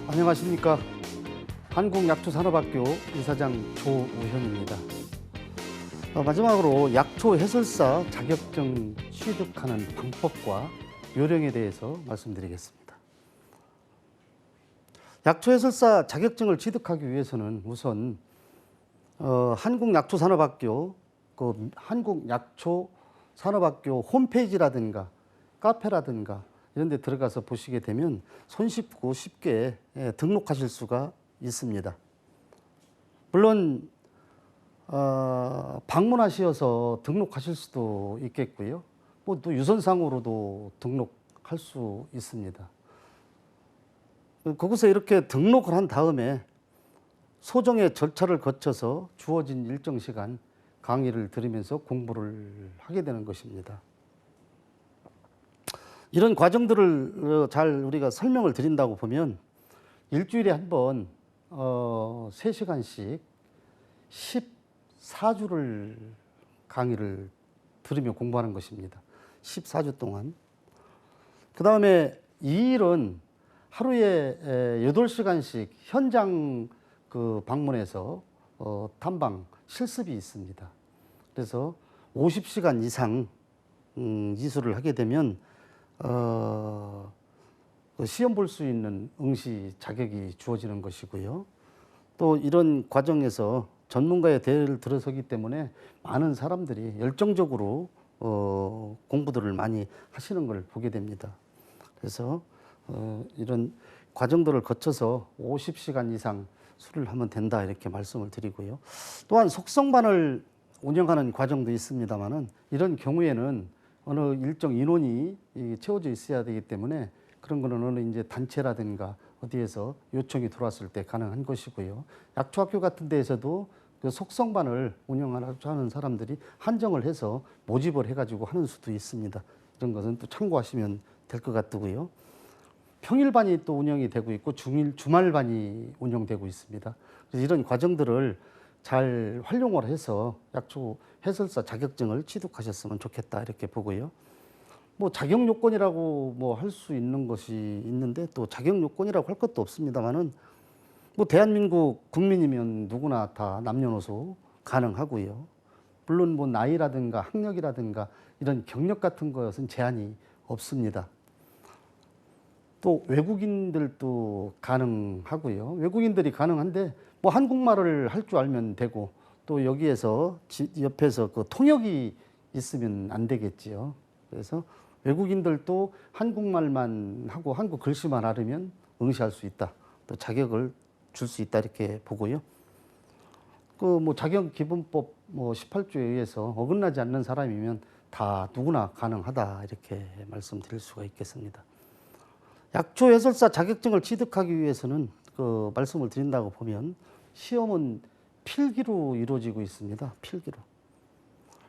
안녕하십니까. 한국약초산업학교 이사장 조우현입니다. 마지막으로 약초 해설사 자격증 취득하는 방법과 요령에 대해서 말씀드리겠습니다. 약초 해설사 자격증을 취득하기 위해서는 우선 한국약초산업학교 한국약초산업학교 홈페이지라든가 카페라든가 이런 데 들어가서 보시게 되면 손쉽고 쉽게 등록하실 수가 있습니다. 물론 방문하셔서 등록하실 수도 있겠고요. 뭐 또 유선상으로도 등록할 수 있습니다. 거기서 이렇게 등록을 한 다음에 소정의 절차를 거쳐서 주어진 일정 시간 강의를 들으면서 공부를 하게 되는 것입니다. 이런 과정들을 잘 우리가 설명을 드린다고 보면 일주일에 한 번 3시간씩 14주를 강의를 들으며 공부하는 것입니다. 14주 동안. 그 다음에 이 일은 하루에 8시간씩 현장 방문해서 탐방 실습이 있습니다. 그래서 50시간 이상 이수를 하게 되면 시험 볼 수 있는 응시 자격이 주어지는 것이고요. 또 이런 과정에서 전문가의 대회를 들어서기 때문에 많은 사람들이 열정적으로 공부들을 많이 하시는 걸 보게 됩니다. 그래서 이런 과정들을 거쳐서 50시간 이상 수료를 하면 된다 이렇게 말씀을 드리고요. 또한 속성반을 운영하는 과정도 있습니다만은 이런 경우에는 어느 일정 인원이 채워져 있어야 되기 때문에 그런 거는 어느 이제 단체라든가 어디에서 요청이 들어왔을 때 가능한 것이고요. 약초학교 같은 데에서도 그 속성반을 운영하는 사람들이 한정을 해서 모집을 해가지고 하는 수도 있습니다. 이런 것은 또 참고하시면 될 것 같고요. 평일반이 또 운영이 되고 있고 주말반이 운영되고 있습니다. 그래서 이런 과정들을 잘 활용을 해서 약초 해설사 자격증을 취득하셨으면 좋겠다 이렇게 보고요. 뭐 자격 요건이라고 뭐 할 수 있는 것이 있는데 또 자격 요건이라고 할 것도 없습니다만은 뭐 대한민국 국민이면 누구나 다 남녀노소 가능하고요. 물론 뭐 나이라든가 학력이라든가 이런 경력 같은 것은 제한이 없습니다. 또 외국인들도 가능하고요. 외국인들이 가능한데 뭐 한국말을 할 줄 알면 되고 또 여기에서 옆에서 그 통역이 있으면 안 되겠지요. 그래서 외국인들도 한국말만 하고 한국 글씨만 알으면 응시할 수 있다. 또 자격을 줄 수 있다 이렇게 보고요. 그 뭐 자격기본법 뭐 18조에 의해서 어긋나지 않는 사람이면 다 누구나 가능하다 이렇게 말씀드릴 수가 있겠습니다. 약초 해설사 자격증을 취득하기 위해서는 그 말씀을 드린다고 보면 시험은 필기로 이루어지고 있습니다. 필기로.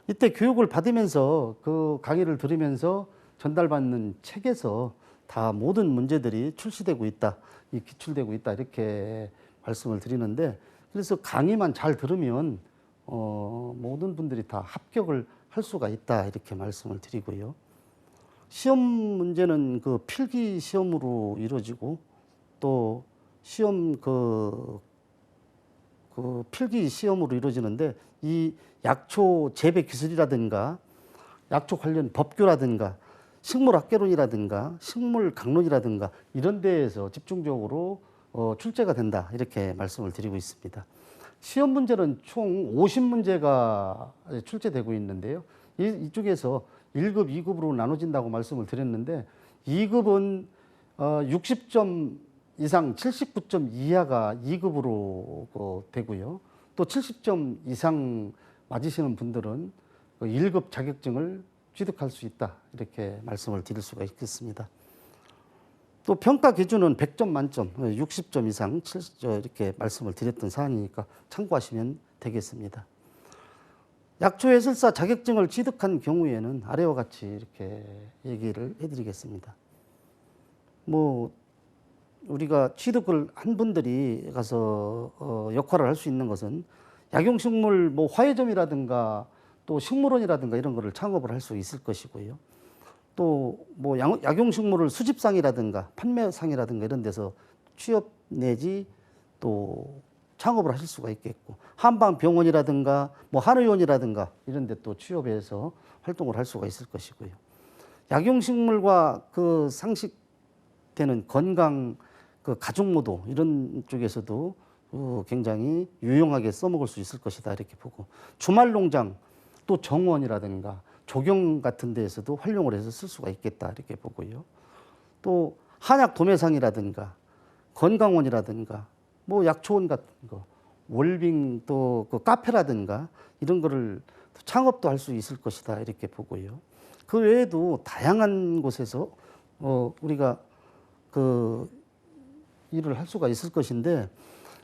이때 교육을 받으면서 그 강의를 들으면서 전달받는 책에서 다 모든 문제들이 출시되고 있다, 기출되고 있다 이렇게 말씀을 드리는데 그래서 강의만 잘 들으면 모든 분들이 다 합격을 할 수가 있다 이렇게 말씀을 드리고요. 시험 문제는 그 필기 시험으로 이루어지고 또 시험 그 필기 시험으로 이루어지는데 이 약초 재배 기술이라든가 약초 관련 법규라든가 식물학개론이라든가 식물강론이라든가 이런 데에서 집중적으로 출제가 된다 이렇게 말씀을 드리고 있습니다. 시험 문제는 총 50문제가 출제되고 있는데요. 이쪽에서 1급, 2급으로 나눠진다고 말씀을 드렸는데 2급은 60점 이상 79점 이하가 2급으로 되고요. 또 70점 이상 맞으시는 분들은 1급 자격증을 취득할 수 있다 이렇게 말씀을 드릴 수가 있겠습니다. 또 평가 기준은 100점 만점 60점 이상 이렇게 말씀을 드렸던 사항이니까 참고하시면 되겠습니다. 약초 해설사 자격증을 취득한 경우에는 아래와 같이 이렇게 얘기를 해드리겠습니다. 뭐 우리가 취득을 한 분들이 가서 역할을 할 수 있는 것은 약용식물 뭐 화훼점이라든가 또 식물원이라든가 이런 거를 창업을 할 수 있을 것이고요. 또 뭐 약용식물을 수집상이라든가 판매상이라든가 이런 데서 취업 내지 또 창업을 하실 수가 있겠고, 한방병원이라든가 뭐 한의원이라든가 이런 데 또 취업해서 활동을 할 수가 있을 것이고요. 약용식물과 그 상식되는 건강, 그 가족모도 이런 쪽에서도 굉장히 유용하게 써먹을 수 있을 것이다 이렇게 보고, 주말농장 또 정원이라든가 조경 같은 데에서도 활용을 해서 쓸 수가 있겠다 이렇게 보고요. 또 한약 도매상이라든가 건강원이라든가 뭐 약초원 같은 거, 웰빙 또 그 카페라든가 이런 거를 창업도 할 수 있을 것이다 이렇게 보고요. 그 외에도 다양한 곳에서 우리가 그 일을 할 수가 있을 것인데,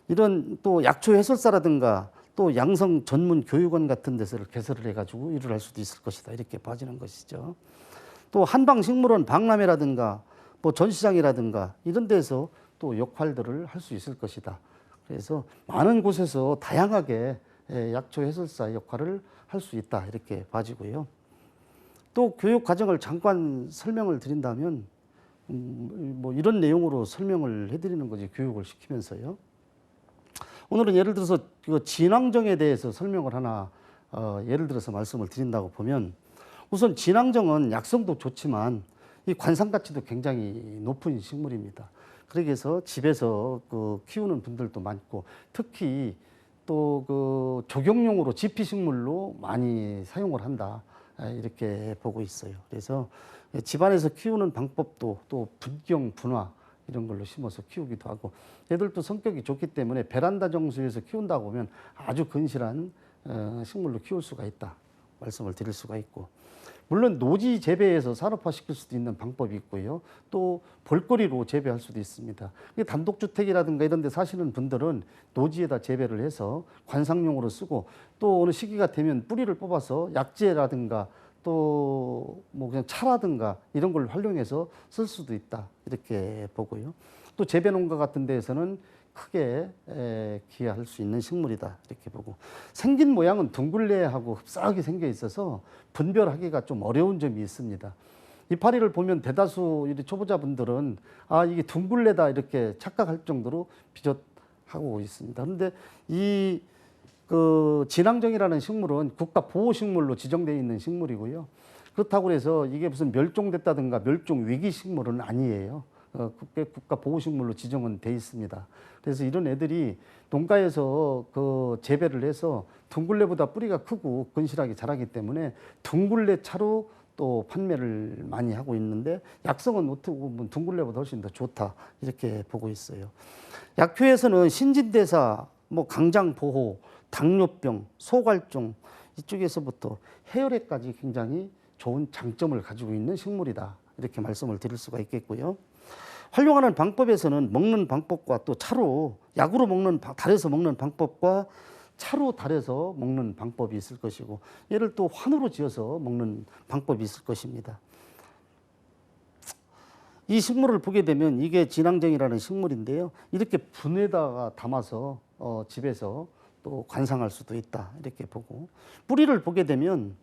이런 또 약초 해설사라든가 또 양성 전문 교육원 같은 데서를 개설을 해가지고 일을 할 수도 있을 것이다 이렇게 봐지는 것이죠. 또 한방식물원 박람회라든가 뭐 전시장이라든가 이런 데서 또 역할들을 할 수 있을 것이다. 그래서 많은 곳에서 다양하게 약초 해설사 역할을 할 수 있다 이렇게 봐지고요. 또 교육 과정을 잠깐 설명을 드린다면 뭐 이런 내용으로 설명을 해드리는 거지, 교육을 시키면서요. 오늘은 예를 들어서 그 진앙정에 대해서 설명을 하나 예를 들어서 말씀을 드린다고 보면, 우선 진앙정은 약성도 좋지만 이 관상 가치도 굉장히 높은 식물입니다. 그래서 집에서 그 키우는 분들도 많고, 특히 또 그 조경용으로 지피식물로 많이 사용을 한다 이렇게 보고 있어요. 그래서 집안에서 키우는 방법도 또 분경, 분화 이런 걸로 심어서 키우기도 하고, 얘들도 성격이 좋기 때문에 베란다 정수에서 키운다고 하면 아주 근실한 식물로 키울 수가 있다 말씀을 드릴 수가 있고, 물론 노지 재배해서 산업화시킬 수도 있는 방법이 있고요. 또 볼거리로 재배할 수도 있습니다. 단독주택이라든가 이런 데 사시는 분들은 노지에다 재배를 해서 관상용으로 쓰고, 또 어느 시기가 되면 뿌리를 뽑아서 약재라든가 또 뭐 그냥 차라든가 이런 걸 활용해서 쓸 수도 있다 이렇게 보고요. 또 재배농가 같은 데에서는 크게 기여할 수 있는 식물이다 이렇게 보고, 생긴 모양은 둥글레하고 흡사하게 생겨 있어서 분별하기가 좀 어려운 점이 있습니다. 이파리를 보면 대다수 초보자분들은 아 이게 둥글레다 이렇게 착각할 정도로 비젓하고 있습니다. 그런데 이 그 진앙정이라는 식물은 국가보호식물로 지정되어 있는 식물이고요. 그렇다고 해서 이게 무슨 멸종됐다든가 멸종위기 식물은 아니에요. 국가보호식물로 지정은 돼 있습니다. 그래서 이런 애들이 농가에서 그 재배를 해서 둥글레보다 뿌리가 크고 근실하게 자라기 때문에 둥글레 차로 또 판매를 많이 하고 있는데, 약성은 어떻게 보면 둥글레보다 훨씬 더 좋다 이렇게 보고 있어요. 약효에서는 신진대사, 뭐 강장보호, 당뇨병, 소갈종 이쪽에서부터 해열에까지 굉장히 좋은 장점을 가지고 있는 식물이다 이렇게 말씀을 드릴 수가 있겠고요. 활용하는 방법에서는 먹는 방법과 또 차로 약으로 먹는, 달여서 먹는 방법과 차로 달여서 먹는 방법이 있을 것이고, 얘를 또 환으로 지어서 먹는 방법이 있을 것입니다. 이 식물을 보게 되면 이게 진앙정이라는 식물인데요. 이렇게 분에다가 담아서 집에서 또 관상할 수도 있다 이렇게 보고, 뿌리를 보게 되면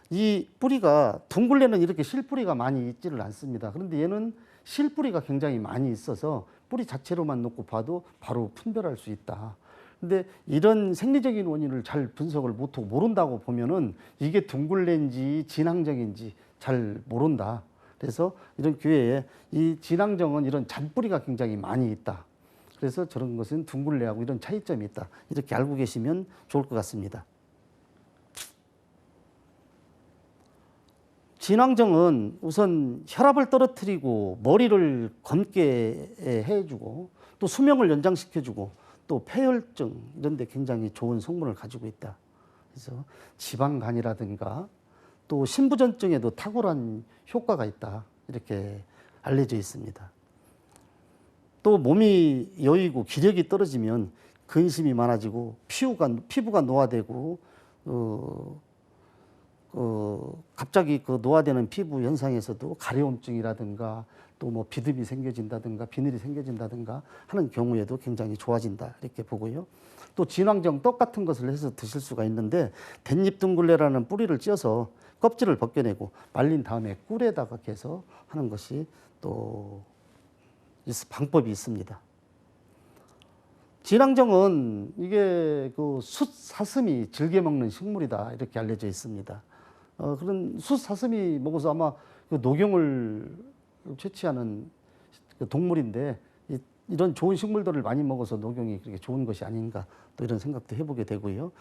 이 뿌리가 둥글레는 이렇게 실뿌리가 많이 있지를 않습니다. 그런데 얘는 실뿌리가 굉장히 많이 있어서 뿌리 자체로만 놓고 봐도 바로 분별할 수 있다. 근데 이런 생리적인 원인을 잘 분석을 못하고 모른다고 보면은 이게 둥글레인지 진앙정인지 잘 모른다. 그래서 이런 기회에 이 진앙정은 이런 잔뿌리가 굉장히 많이 있다. 그래서 저런 것은 둥글레하고 이런 차이점이 있다. 이렇게 알고 계시면 좋을 것 같습니다. 진앙정은 우선 혈압을 떨어뜨리고 머리를 검게 해주고 또 수명을 연장시켜주고 또 폐혈증 이런 데 굉장히 좋은 성분을 가지고 있다. 그래서 지방간이라든가 또 신부전증에도 탁월한 효과가 있다. 이렇게 알려져 있습니다. 또 몸이 여이고 기력이 떨어지면 근심이 많아지고 피부가 노화되고 갑자기 그 노화되는 피부 현상에서도 가려움증이라든가 또 뭐 비듬이 생겨진다든가 비늘이 생겨진다든가 하는 경우에도 굉장히 좋아진다 이렇게 보고요. 또 진앙정 떡 같은 것을 해서 드실 수가 있는데, 댄잎둥글레라는 뿌리를 찧어서 껍질을 벗겨내고 말린 다음에 꿀에다가 개서 하는 것이 또 방법이 있습니다. 진앙정은 이게 그 숫사슴이 즐겨 먹는 식물이다 이렇게 알려져 있습니다. 그런 숫사슴이 먹어서 아마 그 녹용을 채취하는 그 동물인데 이런 좋은 식물들을 많이 먹어서 녹용이 그렇게 좋은 것이 아닌가 또 이런 생각도 해보게 되고요.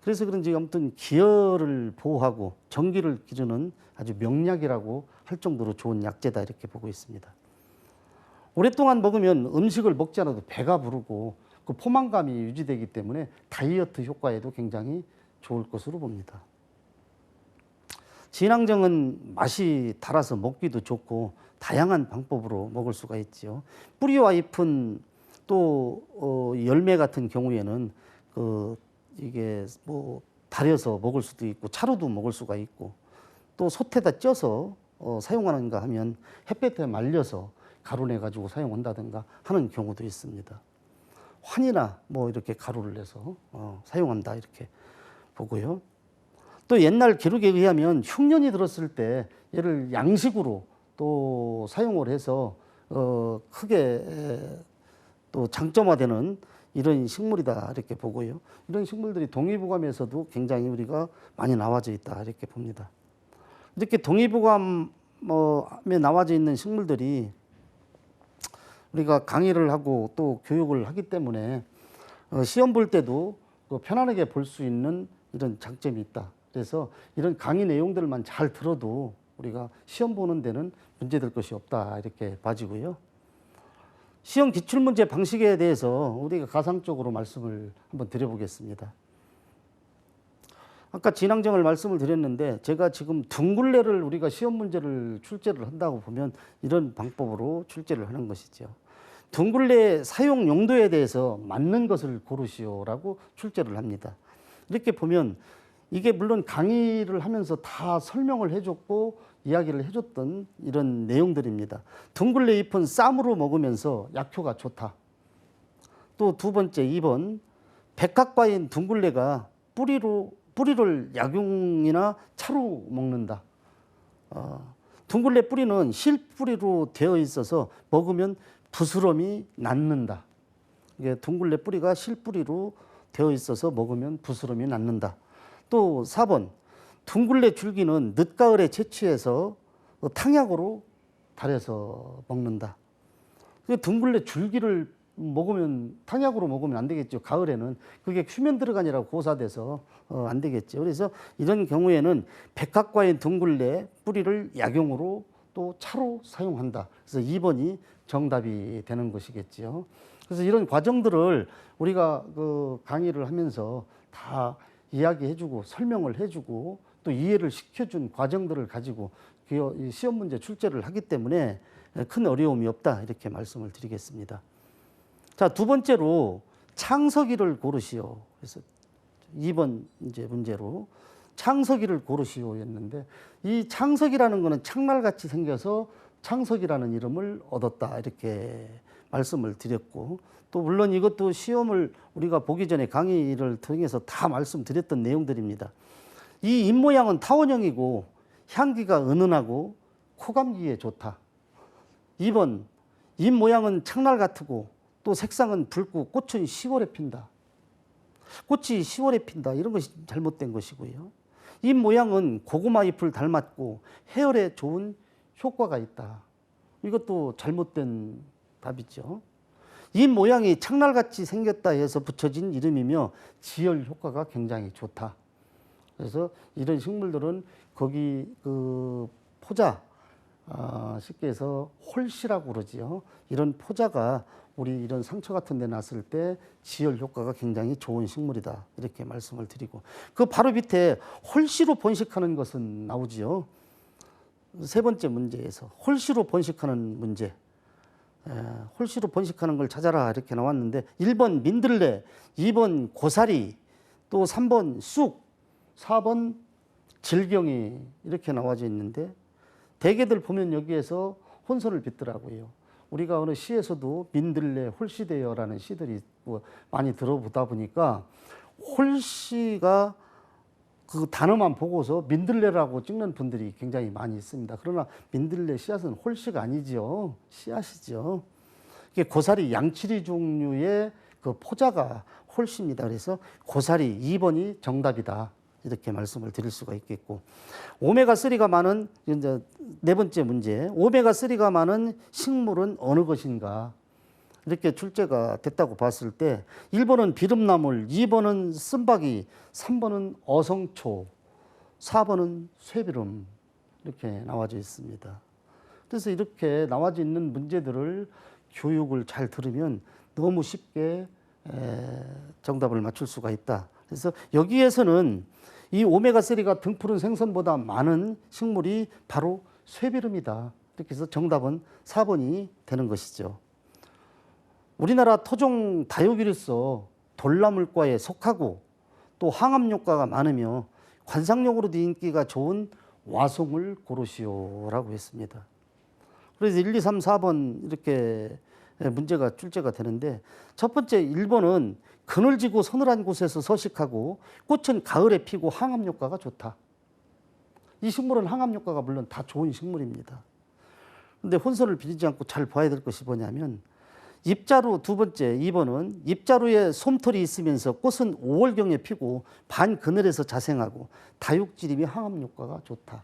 그래서 그런지 아무튼 기혈을 보호하고 전기를 기르는 아주 명약이라고 할 정도로 좋은 약재다 이렇게 보고 있습니다. 오랫동안 먹으면 음식을 먹지 않아도 배가 부르고 그 포만감이 유지되기 때문에 다이어트 효과에도 굉장히 좋을 것으로 봅니다. 진앙정은 맛이 달아서 먹기도 좋고 다양한 방법으로 먹을 수가 있지요. 뿌리와 잎은 또 열매 같은 경우에는 이게 뭐 달여서 먹을 수도 있고 차로도 먹을 수가 있고 또 솥에다 쪄서 사용하는가 하면 햇볕에 말려서 가루내 가지고 사용한다든가 하는 경우도 있습니다. 환이나 뭐 이렇게 가루를 내서 사용한다 이렇게 보고요. 또 옛날 기록에 의하면 흉년이 들었을 때 얘를 양식으로 또 사용을 해서 크게 또 장점화되는 이런 식물이다 이렇게 보고요. 이런 식물들이 동의보감에서도 굉장히 우리가 많이 나와져 있다 이렇게 봅니다. 이렇게 동의보감에 나와져 있는 식물들이 우리가 강의를 하고 또 교육을 하기 때문에 시험 볼 때도 편안하게 볼 수 있는 이런 장점이 있다. 그래서 이런 강의 내용들만 잘 들어도 우리가 시험 보는 데는 문제될 것이 없다 이렇게 봐지고요. 시험 기출문제 방식에 대해서 우리가 가상적으로 말씀을 한번 드려보겠습니다. 아까 진앙정을 말씀을 드렸는데 제가 지금 둥글레를 우리가 시험 문제를 출제를 한다고 보면 이런 방법으로 출제를 하는 것이죠. 둥글레 사용 용도에 대해서 맞는 것을 고르시오라고 출제를 합니다. 이렇게 보면 이게 물론 강의를 하면서 다 설명을 해줬고 이야기를 해줬던 이런 내용들입니다. 둥글레 잎은 쌈으로 먹으면서 약효가 좋다. 또 두 번째 2번 백합과인 둥글레가 뿌리를 약용이나 차로 먹는다. 둥글레 뿌리는 실뿌리로 되어 있어서 먹으면 부스럼이 낫는다. 이게 둥글레 뿌리가 실뿌리로 되어 있어서 먹으면 부스럼이 낫는다. 또 4번 둥글레 줄기는 늦가을에 채취해서 탕약으로 달여서 먹는다. 둥글레 줄기를 먹으면 탕약으로 먹으면 안 되겠죠. 가을에는 그게 휴면 들어가니라고 고사돼서 안 되겠죠. 그래서 이런 경우에는 백합과인 둥글레 뿌리를 약용으로 또 차로 사용한다. 그래서 2번이 정답이 되는 것이겠죠. 그래서 이런 과정들을 우리가 그 강의를 하면서 다 이야기해주고 설명을 해주고 또 이해를 시켜준 과정들을 가지고 시험 문제 출제를 하기 때문에 큰 어려움이 없다 이렇게 말씀을 드리겠습니다. 자, 두 번째로 창석이를 고르시오. 그래서 2번 이제 문제로 창석이를 고르시오였는데 이 창석이라는 것은 창날같이 생겨서 창석이라는 이름을 얻었다 이렇게 말씀을 드렸고 또 물론 이것도 시험을 우리가 보기 전에 강의를 통해서 다 말씀드렸던 내용들입니다. 이 잎 모양은 타원형이고 향기가 은은하고 코감기에 좋다. 2번 잎 모양은 창날 같고 또 색상은 붉고 꽃은 10월에 핀다. 꽃이 10월에 핀다. 이런 것이 잘못된 것이고요. 잎 모양은 고구마 잎을 닮았고 해열에 좋은 효과가 있다. 이것도 잘못된 답이죠. 잎 모양이 창날같이 생겼다 해서 붙여진 이름이며 지열 효과가 굉장히 좋다. 그래서 이런 식물들은 거기 그 포자, 쉽게 해서 홀씨라고 그러지요. 이런 포자가 우리 이런 상처 같은 데 났을 때 지열 효과가 굉장히 좋은 식물이다. 이렇게 말씀을 드리고 그 바로 밑에 홀씨로 번식하는 것은 나오지요. 세 번째 문제에서 홀씨로 번식하는 문제. 홀씨로 번식하는 걸 찾아라 이렇게 나왔는데 1번 민들레, 2번 고사리, 또 3번 쑥, 4번 질경이 이렇게 나와져 있는데 대개들 보면 여기에서 혼선을 빚더라고요. 우리가 어느 시에서도 민들레, 홀씨되어라는 시들이 많이 들어보다 보니까 홀씨가 그 단어만 보고서 민들레라고 찍는 분들이 굉장히 많이 있습니다. 그러나 민들레 씨앗은 홀씨가 아니죠. 씨앗이죠. 이게 고사리 양치리 종류의 그 포자가 홀씨입니다. 그래서 고사리 2번이 정답이다. 이렇게 말씀을 드릴 수가 있겠고, 오메가3가 많은 이제 네 번째 문제, 오메가3가 많은 식물은 어느 것인가? 이렇게 출제가 됐다고 봤을 때 1번은 비름나물, 2번은 쓴바귀, 3번은 어성초, 4번은 쇠비름 이렇게 나와져 있습니다. 그래서 이렇게 나와져 있는 문제들을 교육을 잘 들으면 너무 쉽게 정답을 맞출 수가 있다. 그래서 여기에서는 이 오메가3가 등푸른 생선보다 많은 식물이 바로 쇠비름이다. 이렇게 해서 정답은 4번이 되는 것이죠. 우리나라 토종 다육이로서 돌나물과에 속하고 또 항암효과가 많으며 관상용으로도 인기가 좋은 와송을 고르시오라고 했습니다. 그래서 1, 2, 3, 4번 이렇게 문제가 출제가 되는데, 첫 번째 1번은 그늘지고 서늘한 곳에서 서식하고 꽃은 가을에 피고 항암효과가 좋다. 이 식물은 항암효과가 물론 다 좋은 식물입니다. 그런데 혼선을 빚지 않고 잘 봐야 될 것이 뭐냐면, 잎자루 두 번째 2번은 잎자루에 솜털이 있으면서 꽃은 5월경에 피고 반 그늘에서 자생하고 다육지림이 항암효과가 좋다.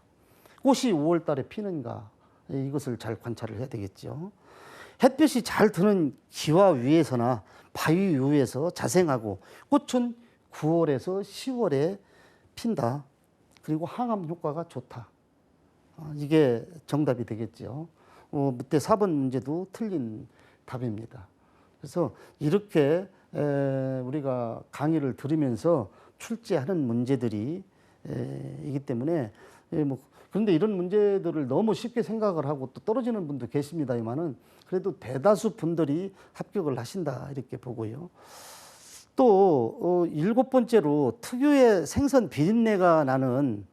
꽃이 5월 달에 피는가, 이것을 잘 관찰을 해야 되겠죠. 햇볕이 잘 드는 기와 위에서나 바위 위에서 자생하고 꽃은 9월에서 10월에 핀다. 그리고 항암 효과가 좋다. 이게 정답이 되겠죠. 밑에 4번 문제도 틀린 답입니다. 그래서 이렇게 우리가 강의를 들으면서 출제하는 문제들이 이기 때문에 그런데 이런 문제들을 너무 쉽게 생각을 하고 또 떨어지는 분도 계십니다만은 그래도 대다수 분들이 합격을 하신다 이렇게 보고요. 또 7번째로 특유의 생선 비린내가 나는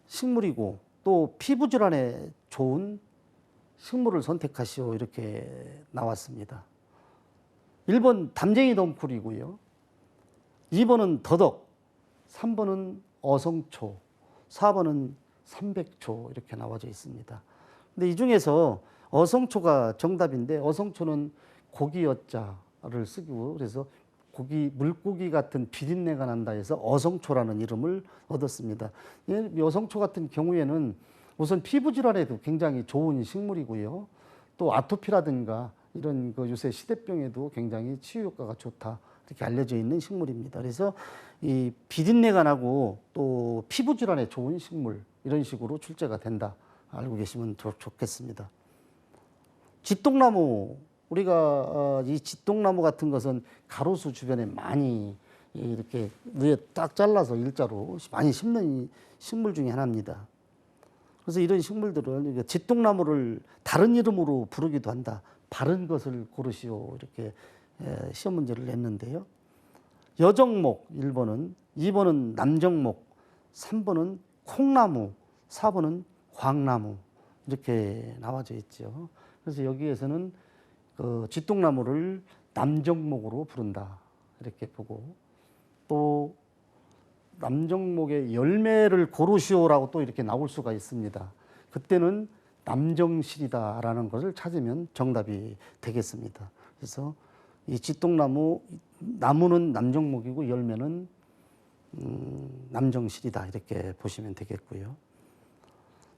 식물이고 또 피부 질환에 좋은 식물을 선택하시오 이렇게 나왔습니다. 1번 담쟁이 덩쿨이고요. 2번은 더덕, 3번은 어성초, 4번은 삼백초 이렇게 나와져 있습니다. 근데 이 중에서 어성초가 정답인데, 어성초는 고기 여자를 쓰고 그래서 물고기 같은 비린내가 난다 해서 어성초라는 이름을 얻었습니다. 이 어성초 같은 경우에는 우선 피부 질환에도 굉장히 좋은 식물이고요. 또 아토피라든가 이런 요새 시대병에도 굉장히 치유 효과가 좋다 이렇게 알려져 있는 식물입니다. 그래서 이 비린내가 나고 또 피부 질환에 좋은 식물 이런 식으로 출제가 된다. 알고 계시면 좋겠습니다. 쥐똥나무, 우리가 이 쥐똥나무 같은 것은 가로수 주변에 많이 이렇게 위에 딱 잘라서 일자로 많이 심는 식물 중에 하나입니다. 그래서 이런 식물들은 쥐똥나무를 다른 이름으로 부르기도 한다. 바른 것을 고르시오 이렇게 시험 문제를 냈는데요. 여정목 1번은, 2번은 남정목, 3번은 콩나무, 4번은 광나무 이렇게 나와져 있죠. 그래서 여기에서는 그 쥐똥나무를 남정목으로 부른다 이렇게 보고, 또 남정목의 열매를 고르시오라고 또 이렇게 나올 수가 있습니다. 그때는 남정실이다라는 것을 찾으면 정답이 되겠습니다. 그래서 이 쥐똥나무, 나무는 남정목이고 열매는 남정실이다 이렇게 보시면 되겠고요.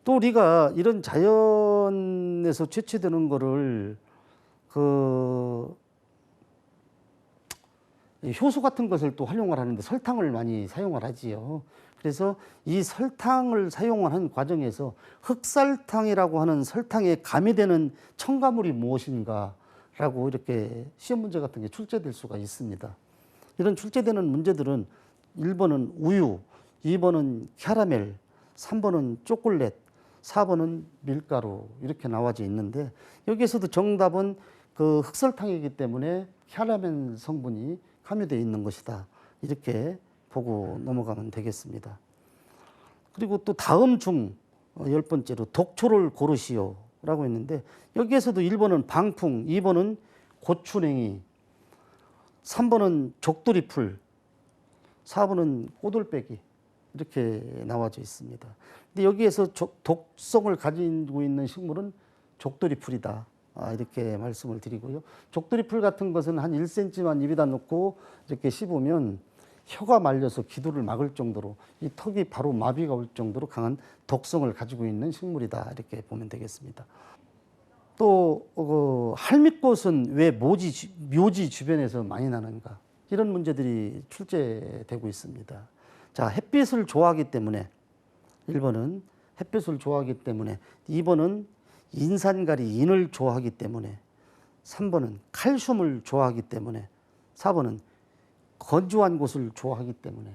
또 우리가 이런 자연에서 채취되는 거를 효소 같은 것을 또 활용을 하는데 설탕을 많이 사용을 하지요. 그래서 이 설탕을 사용하는 과정에서 흑설탕이라고 하는 설탕에 가미되는 첨가물이 무엇인가라고 이렇게 시험 문제 같은 게 출제될 수가 있습니다. 이런 출제되는 문제들은 1번은 우유, 2번은 캐러멜, 3번은 초콜릿, 4번은 밀가루 이렇게 나와져 있는데, 여기에서도 정답은 그 흑설탕이기 때문에 캐러멜 성분이 함유되어 있는 것이다 이렇게 보고 넘어가면 되겠습니다. 그리고 또 다음 중 10번째로 독초를 고르시오 라고 했는데, 여기에서도 1번은 방풍, 2번은 고추냉이, 3번은 족두리풀, 4번은 꼬들빼기 이렇게 나와져 있습니다. 근데 여기에서 독성을 가지고 있는 식물은 족두리풀이다 이렇게 말씀을 드리고요. 족두리풀 같은 것은 한 1cm만 입에다 넣고 이렇게 씹으면 혀가 말려서 기도를 막을 정도로 이 턱이 바로 마비가 올 정도로 강한 독성을 가지고 있는 식물이다. 이렇게 보면 되겠습니다. 또 할미꽃은 왜 묘지 주변에서 많이 나는가? 이런 문제들이 출제되고 있습니다. 자, 햇빛을 좋아하기 때문에 1번은 햇빛을 좋아하기 때문에, 2번은 인산가리 인을 좋아하기 때문에, 3번은 칼슘을 좋아하기 때문에, 4번은 건조한 곳을 좋아하기 때문에.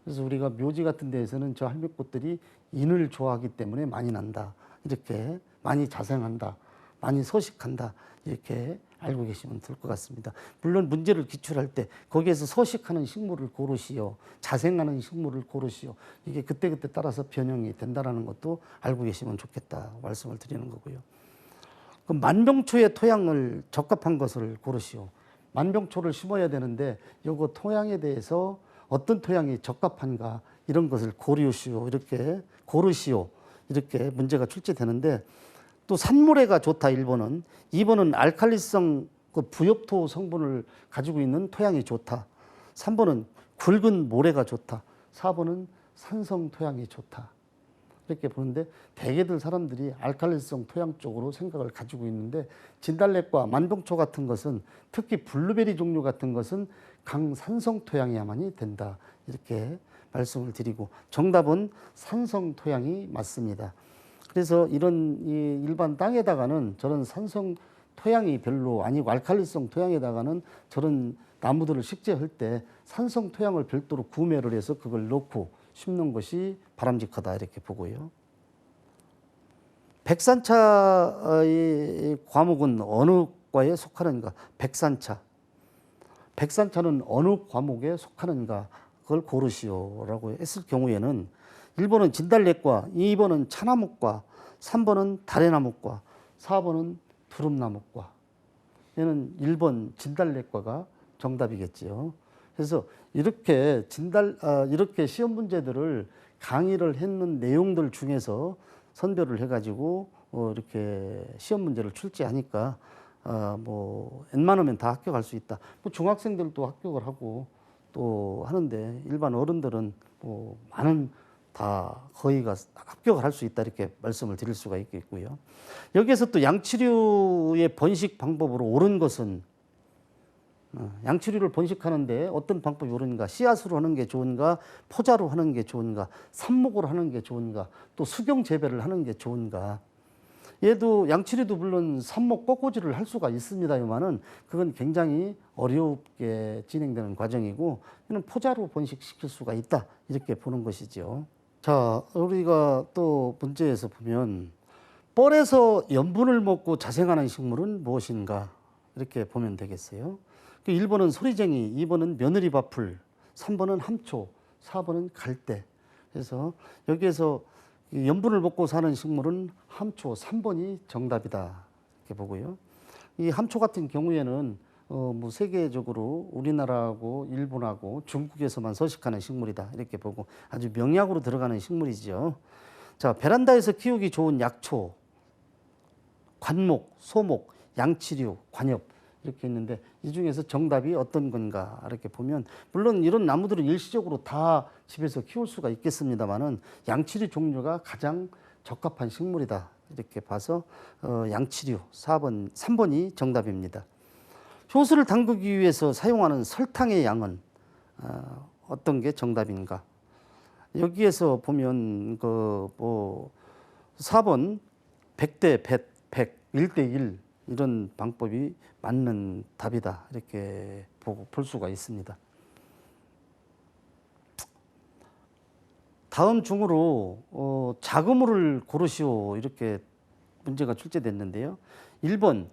그래서 우리가 묘지 같은 데에서는 저 할미꽃들이 인을 좋아하기 때문에 많이 난다. 이렇게 많이 자생한다. 많이 서식한다. 이렇게 알고 계시면 될 것 같습니다. 물론 문제를 기출할 때 거기에서 서식하는 식물을 고르시오, 자생하는 식물을 고르시오. 이게 그때그때 따라서 변형이 된다는 것도 알고 계시면 좋겠다 말씀을 드리는 거고요. 그럼 만병초의 토양을 적합한 것을 고르시오. 만병초를 심어야 되는데 요거 토양에 대해서 어떤 토양이 적합한가 이런 것을 고르시오. 이렇게 고르시오. 이렇게 문제가 출제되는데, 또 산모래가 좋다 1번은, 2번은 알칼리성 그 부엽토 성분을 가지고 있는 토양이 좋다, 3번은 굵은 모래가 좋다, 4번은 산성 토양이 좋다. 이렇게 보는데 대개들 사람들이 알칼리성 토양 쪽으로 생각을 가지고 있는데, 진달래과 만병초 같은 것은, 특히 블루베리 종류 같은 것은 강산성 토양이야만이 된다. 이렇게 말씀을 드리고 정답은 산성 토양이 맞습니다. 그래서 이런 일반 땅에다가는 저런 산성 토양이 별로 아니고 알칼리성 토양에다가는 저런 나무들을 식재할 때 산성 토양을 별도로 구매를 해서 그걸 넣고 심는 것이 바람직하다 이렇게 보고요. 백산차의 과목은 어느 과에 속하는가? 백산차. 백산차는 어느 과목에 속하는가? 그걸 고르시오라고 했을 경우에는 1번은 진달래과, 2번은 차나무과, 3번은 다래나무과, 4번은 두릅나무과. 얘는 1번 진달래과가 정답이겠지요. 그래서 이렇게 이렇게 시험 문제들을 강의를 했는 내용들 중에서 선별을 해가지고 이렇게 시험 문제를 출제하니까 뭐 웬만하면 다 합격할 수 있다. 뭐 중학생들도 합격을 하고 또 하는데 일반 어른들은 뭐 많은 다 거의가 합격을 할 수 있다 이렇게 말씀을 드릴 수가 있겠고요. 여기에서 또 양치류의 번식 방법으로 옳은 것은, 양치류를 번식하는데 어떤 방법이 옳은가? 씨앗으로 하는 게 좋은가? 포자로 하는 게 좋은가? 삽목으로 하는 게 좋은가? 또 수경 재배를 하는 게 좋은가? 얘도 양치류도 물론 삽목 꺾꽂이를 할 수가 있습니다만은 그건 굉장히 어렵게 진행되는 과정이고, 이는 포자로 번식시킬 수가 있다 이렇게 보는 것이죠. 자, 우리가 또 문제에서 보면 뻘에서 염분을 먹고 자생하는 식물은 무엇인가 이렇게 보면 되겠어요. 1번은 소리쟁이, 2번은 며느리밥풀, 3번은 함초, 4번은 갈대. 그래서 여기에서 염분을 먹고 사는 식물은 함초, 3번이 정답이다 이렇게 보고요. 이 함초 같은 경우에는 뭐 세계적으로 우리나라하고 일본하고 중국에서만 서식하는 식물이다 이렇게 보고 아주 명약으로 들어가는 식물이죠. 자, 베란다에서 키우기 좋은 약초, 관목, 소목, 양치류, 관엽 이렇게 있는데 이 중에서 정답이 어떤 건가 이렇게 보면, 물론 이런 나무들은 일시적으로 다 집에서 키울 수가 있겠습니다만은 양치류 종류가 가장 적합한 식물이다 이렇게 봐서 양치류 3번이 정답입니다. 효소를 담그기 위해서 사용하는 설탕의 양은 어떤 게 정답인가? 여기에서 보면 4번 100대 100, 1대 1 이런 방법이 맞는 답이다 이렇게 볼 수가 있습니다. 다음 중으로 자그물을 고르시오 이렇게 문제가 출제됐는데요. 1번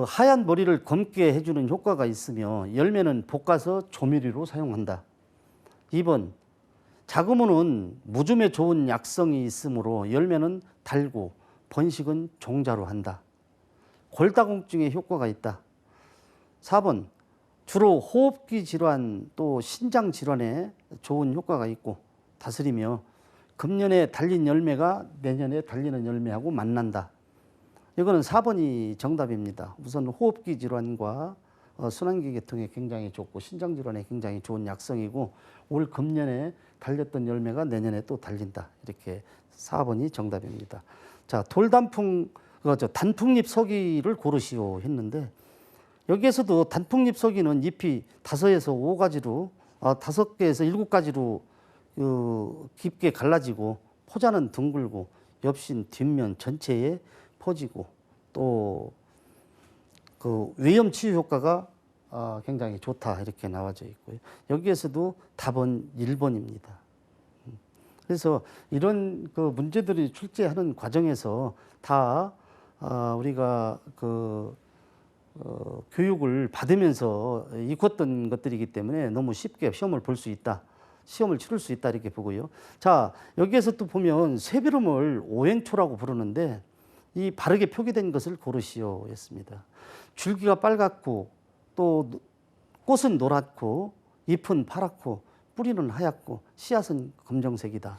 하얀 머리를 검게 해주는 효과가 있으며 열매는 볶아서 조미료로 사용한다. 2번 자그무는 무좀에 좋은 약성이 있으므로 열매는 달고 번식은 종자로 한다. 골다공증에 효과가 있다. 4번 주로 호흡기 질환 또 신장 질환에 좋은 효과가 있고 다스리며 금년에 달린 열매가 내년에 달리는 열매하고 만난다. 이거는 4번이 정답입니다. 우선 호흡기 질환과 순환기 계통에 굉장히 좋고 신장 질환에 굉장히 좋은 약성이고 올 금년에 달렸던 열매가 내년에 또 달린다. 이렇게 4번이 정답입니다. 자, 단풍잎 서기를 고르시오 했는데 여기에서도 단풍잎 서기는 잎이 5에서 5가지로 5개에서 7가지로 깊게 갈라지고 포자는 둥글고 엽신 뒷면 전체에 퍼지고 또 그 외염 치유 효과가 굉장히 좋다 이렇게 나와져 있고요. 여기에서도 답은 1번입니다. 그래서 이런 그 문제들이 출제하는 과정에서 다 우리가 교육을 받으면서 익었던 것들이기 때문에 너무 쉽게 시험을 볼 수 있다. 시험을 치를 수 있다 이렇게 보고요. 자, 여기에서 또 보면 쇠비름을 오행초라고 부르는데 이 바르게 표기된 것을 고르시오 했습니다. 줄기가 빨갛고 또 꽃은 노랗고 잎은 파랗고 뿌리는 하얗고 씨앗은 검정색이다.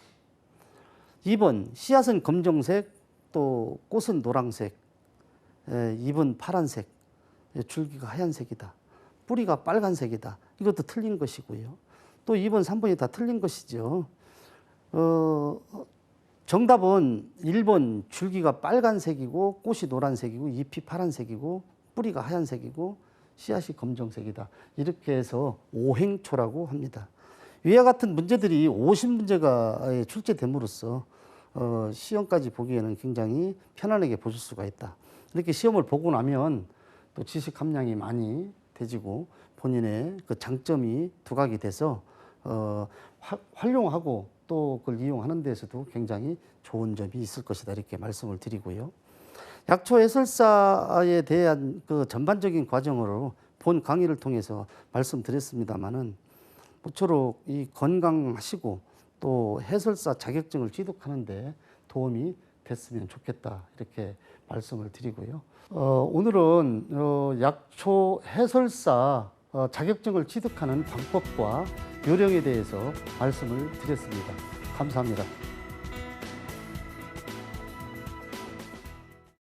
2번 씨앗은 검정색 또 꽃은 노란색 잎은 파란색 줄기가 하얀색이다. 뿌리가 빨간색이다. 이것도 틀린 것이고요. 또 2번, 3번이 다 틀린 것이죠. 정답은 1번 줄기가 빨간색이고 꽃이 노란색이고 잎이 파란색이고 뿌리가 하얀색이고 씨앗이 검정색이다. 이렇게 해서 오행초라고 합니다. 위와 같은 문제들이 50문제가 출제됨으로써 시험까지 보기에는 굉장히 편안하게 보실 수가 있다. 이렇게 시험을 보고 나면 또 지식 함량이 많이 되지고 본인의 그 장점이 두각이 돼서 활용하고 또 그걸 이용하는 데서도 굉장히 좋은 점이 있을 것이다 이렇게 말씀을 드리고요. 약초 해설사에 대한 그 전반적인 과정으로 본 강의를 통해서 말씀드렸습니다마는 모쪼록 이 건강하시고 또 해설사 자격증을 취득하는데 도움이 됐으면 좋겠다 이렇게 말씀을 드리고요. 오늘은 약초 해설사 자격증을 취득하는 방법과 요령에 대해서 말씀을 드렸습니다. 감사합니다.